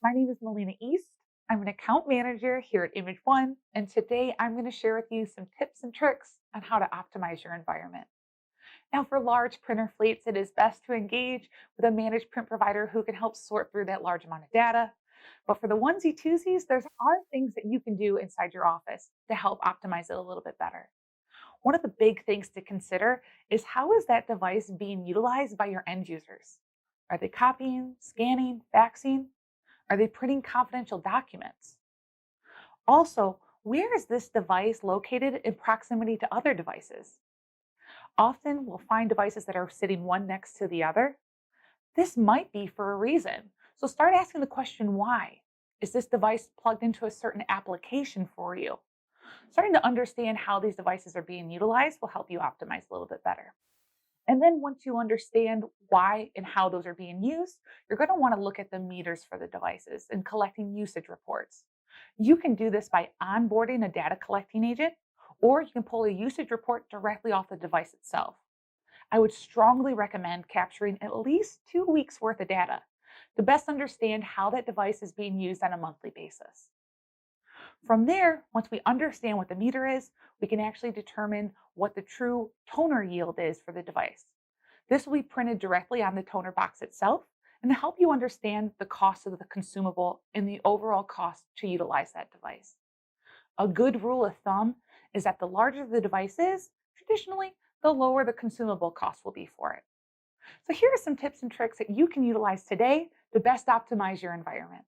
My name is Melina East. I'm an account manager here at imageOne, and today I'm going to share with you some tips and tricks on how to optimize your environment. Now, for large printer fleets, it is best to engage with a managed print provider who can help sort through that large amount of data. But for the onesie twosies, there are things that you can do inside your office to help optimize it a little bit better. One of the big things to consider is how is that device being utilized by your end users? Are they copying, scanning, faxing? Are they printing confidential documents? Also, where is this device located in proximity to other devices? Often we'll find devices that are sitting one next to the other. This might be for a reason. So start asking the question why. Is this device plugged into a certain application for you? Starting to understand how these devices are being utilized will help you optimize a little bit better. And then once you understand why and how those are being used, you're going to want to look at the meters for the devices and collecting usage reports. You can do this by onboarding a data collecting agent, or you can pull a usage report directly off the device itself. I would strongly recommend capturing at least 2 weeks worth of data to best understand how that device is being used on a monthly basis. From there, once we understand what the meter is, we can actually determine what the true toner yield is for the device. This will be printed directly on the toner box itself and help you understand the cost of the consumable and the overall cost to utilize that device. A good rule of thumb is that the larger the device is, traditionally, the lower the consumable cost will be for it. So here are some tips and tricks that you can utilize today to best optimize your environment.